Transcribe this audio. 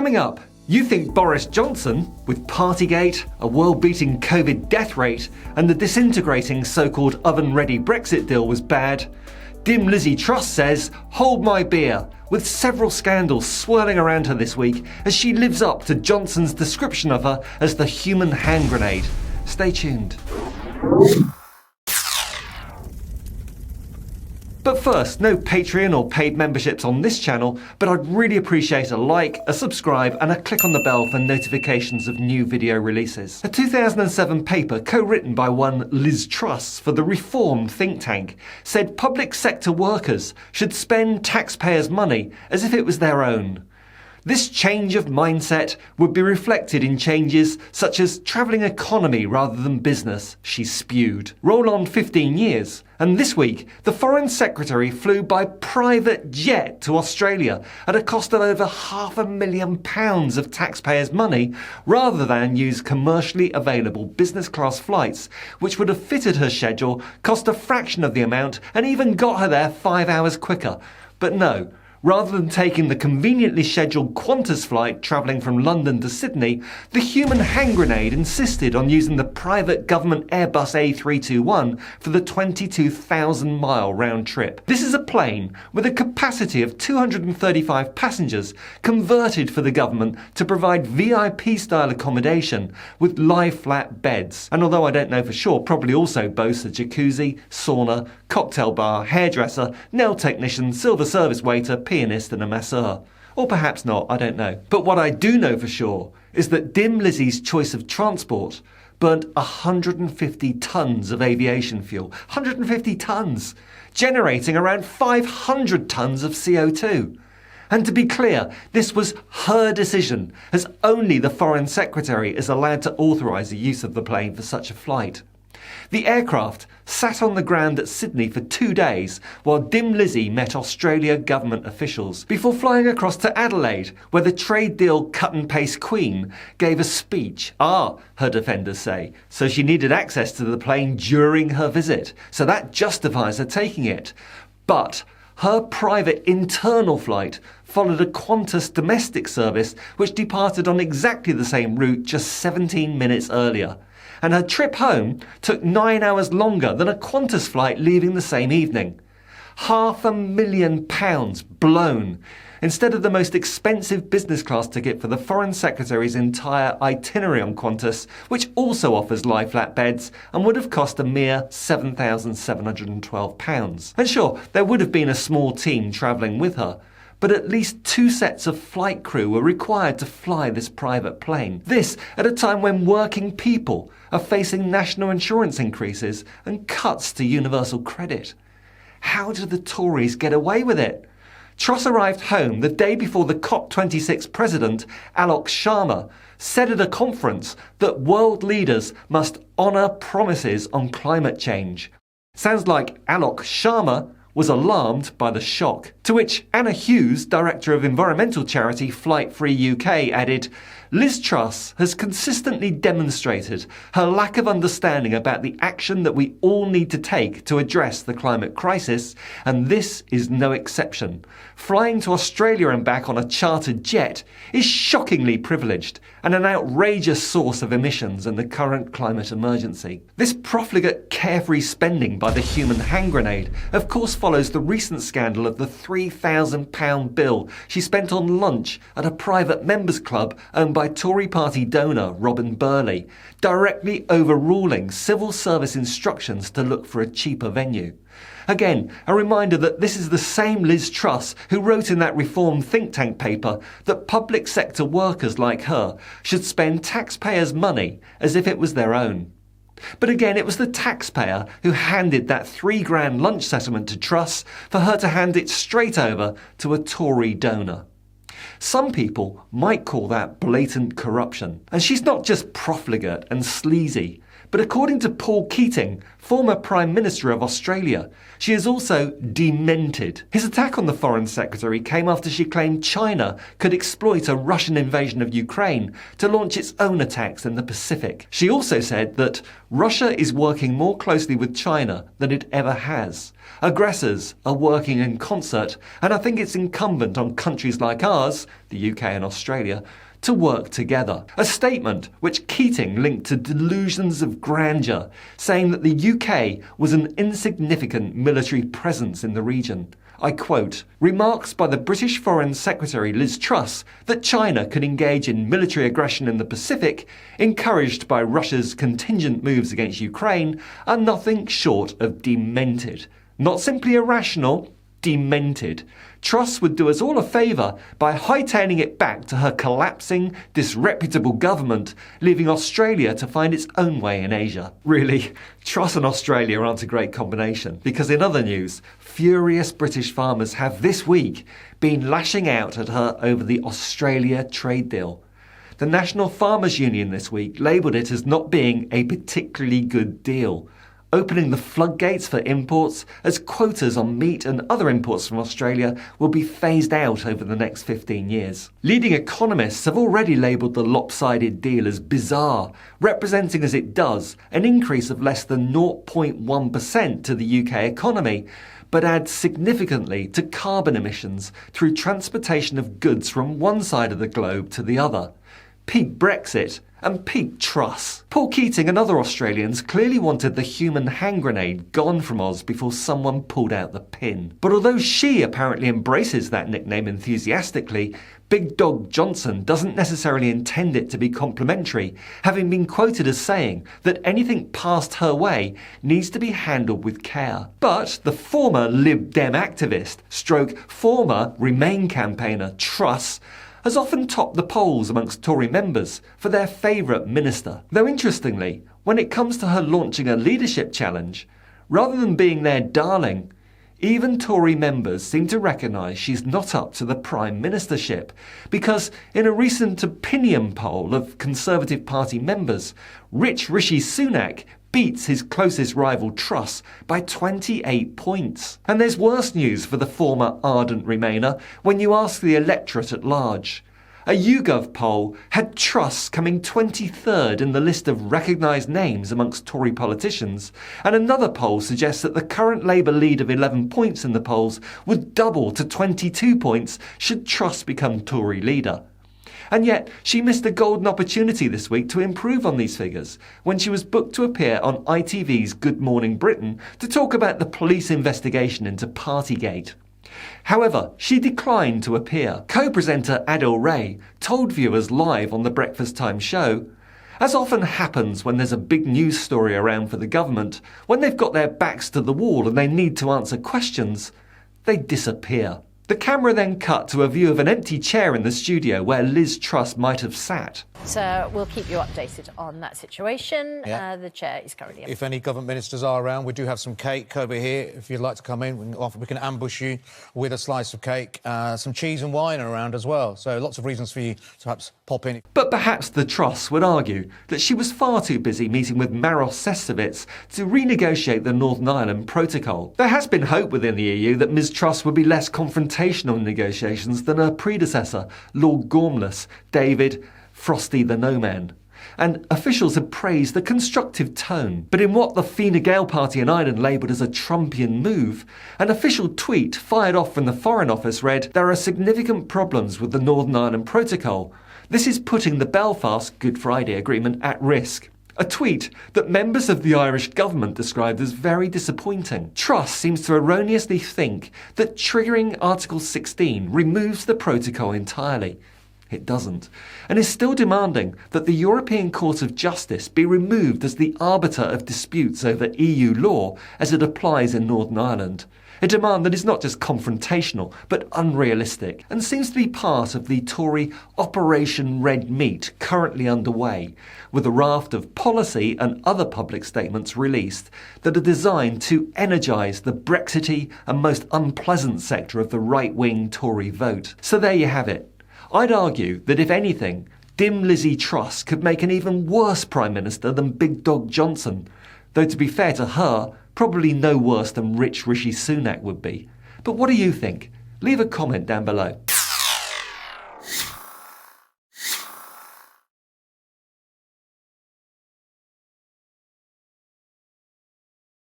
Coming up, you think Boris Johnson, with Partygate, a world-beating COVID death rate, and the disintegrating so-called Oven Ready Brexit deal was bad. Dim Lizzie Truss says, hold my beer, with several scandals swirling around her this week as she lives up to Johnson's description of her as the human hand grenade. Stay tuned. But first, no Patreon or paid memberships on this channel, but I'd really appreciate a like, a subscribe, and a click on the bell for notifications of new video releases. A 2007 paper co-written by one Liz Truss for the Reform think tank said public sector workers should spend taxpayers' money as if it was their own. This change of mindset would be reflected in changes such as travelling economy rather than business, she spewed. Roll on 15 years, and this week the Foreign Secretary flew by private jet to Australia at a cost of over £500,000 of taxpayers' money, rather than use commercially available business class flights, which would have fitted her schedule, cost a fraction of the amount, and even got her there 5 hours quicker. But no. Rather than taking the conveniently scheduled Qantas flight travelling from London to Sydney, the human hand grenade insisted on using the private government Airbus A321 for the 22,000-mile round trip. This is a plane with a capacity of 235 passengers converted for the government to provide VIP-style accommodation with lie-flat beds. And although I don't know for sure, probably also boasts a jacuzzi, sauna, cocktail bar, hairdresser, nail technician, silver service waiter, pianist and a masseur. Or perhaps not, I don't know. But what I do know for sure is that Dim Lizzie's choice of transport burnt 150 tonnes of aviation fuel. 150 tonnes! Generating around 500 tonnes of CO2. And to be clear, this was her decision, as only the Foreign Secretary is allowed to authorise the use of the plane for such a flight. The aircraft sat on the ground at Sydney for 2 days while Dim Lizzie met Australia government officials before flying across to Adelaide, where the trade deal cut-and-paste queen gave a speech. Her defenders say, so she needed access to the plane during her visit, so that justifies her taking it. But her private internal flight followed a Qantas domestic service which departed on exactly the same route just 17 minutes earlier. And her trip home took 9 hours longer than a Qantas flight leaving the same evening. £500,000 blown, instead of the most expensive business class ticket for the Foreign Secretary's entire itinerary on Qantas, which also offers lie-flat beds and would have cost a mere £7,712. And sure, there would have been a small team travelling with her, but at least 2 sets of flight crew were required to fly this private plane. This at a time when working people are facing national insurance increases and cuts to universal credit. How do the Tories get away with it? Truss arrived home the day before the COP26 president, Alok Sharma, said at a conference that world leaders must honour promises on climate change. Sounds like Alok Sharma was alarmed by the shock. To which Anna Hughes, director of environmental charity Flight Free UK, added, Liz Truss has consistently demonstrated her lack of understanding about the action that we all need to take to address the climate crisis, and this is no exception. Flying to Australia and back on a chartered jet is shockingly privileged and an outrageous source of emissions in the current climate emergency. This profligate, carefree spending by the human hand grenade, of course, follows the recent scandal of the £3,000 bill she spent on lunch at a private members club owned by Tory party donor Robin Burley, directly overruling civil service instructions to look for a cheaper venue. Again, a reminder that this is the same Liz Truss who wrote in that Reform think tank paper that public sector workers like her should spend taxpayers' money as if it was their own. But again, it was the taxpayer who handed that £3,000 lunch settlement to Truss for her to hand it straight over to a Tory donor. Some people might call that blatant corruption. And she's not just profligate and sleazy, but according to Paul Keating, former Prime Minister of Australia, she is also demented. His attack on the Foreign Secretary came after she claimed China could exploit a Russian invasion of Ukraine to launch its own attacks in the Pacific. She also said that Russia is working more closely with China than it ever has, Aggressors are working in concert, and I think it's incumbent on countries like ours, the UK and Australia, to work together. A statement which Keating linked to delusions of grandeur, saying that the UK was an insignificant military presence in the region. I quote, remarks by the British Foreign Secretary Liz Truss that China could engage in military aggression in the Pacific, encouraged by Russia's contingent moves against Ukraine, are nothing short of demented. Not simply irrational, demented. Truss would do us all a favour by hightailing it back to her collapsing, disreputable government, leaving Australia to find its own way in Asia. Really, Truss and Australia aren't a great combination, because in other news, furious British farmers have this week been lashing out at her over the Australia trade deal. The National Farmers Union this week labelled it as not being a particularly good deal, opening the floodgates for imports as quotas on meat and other imports from Australia will be phased out over the next 15 years. Leading economists have already labelled the lopsided deal as bizarre, representing as it does an increase of less than 0.1% to the UK economy, but adds significantly to carbon emissions through transportation of goods from one side of the globe to the other. Peak Brexit and peak Truss. Paul Keating and other Australians clearly wanted the human hand grenade gone from Oz before someone pulled out the pin. But although she apparently embraces that nickname enthusiastically, Big Dog Johnson doesn't necessarily intend it to be complimentary, having been quoted as saying that anything passed her way needs to be handled with care. But the former Lib Dem activist, former Remain campaigner Truss, has often topped the polls amongst Tory members for their favourite minister. Though interestingly, when it comes to her launching a leadership challenge, rather than being their darling, even Tory members seem to recognise she's not up to the Prime Ministership, because in a recent opinion poll of Conservative Party members, rich Rishi Sunak beats his closest rival Truss by 28 points. And there's worse news for the former ardent Remainer when you ask the electorate at large. A YouGov poll had Truss coming 23rd in the list of recognised names amongst Tory politicians, and another poll suggests that the current Labour lead of 11 points in the polls would double to 22 points should Truss become Tory leader. And yet, she missed a golden opportunity this week to improve on these figures when she was booked to appear on ITV's Good Morning Britain to talk about the police investigation into Partygate. However, she declined to appear. Co-presenter Adil Ray told viewers live on the Breakfast Time show, as often happens when there's a big news story around for the government, when they've got their backs to the wall and they need to answer questions, they disappear. The camera then cut to a view of an empty chair in the studio where Liz Truss might have sat. So we'll keep you updated on that situation. Yeah. The chair is currently empty. If any government ministers are around, we do have some cake over here. If you'd like to come in, we can ambush you with a slice of cake. Some cheese and wine are around as well. So lots of reasons for you to perhaps pop in. But perhaps the Truss would argue that she was far too busy meeting with Maros Sestovitz to renegotiate the Northern Ireland Protocol. There has been hope within the EU that Ms Truss would be less confrontational in negotiations than her predecessor, Lord Gormless, David Frosty the No Man. And officials have praised the constructive tone. But in what the Fine Gael party in Ireland labelled as a Trumpian move, an official tweet fired off from the Foreign Office read, "There are significant problems with the Northern Ireland Protocol. This is putting the Belfast Good Friday Agreement at risk." A tweet that members of the Irish government described as very disappointing. Truss seems to erroneously think that triggering Article 16 removes the protocol entirely. It doesn't, and is still demanding that the European Court of Justice be removed as the arbiter of disputes over EU law as it applies in Northern Ireland. A demand that is not just confrontational, but unrealistic, and seems to be part of the Tory Operation Red Meat currently underway, with a raft of policy and other public statements released that are designed to energise the Brexity and most unpleasant sector of the right-wing Tory vote. So there you have it. I'd argue that if anything, dim Lizzie Truss could make an even worse Prime Minister than Big Dog Johnson, though to be fair to her, probably no worse than rich Rishi Sunak would be. But what do you think? Leave a comment down below.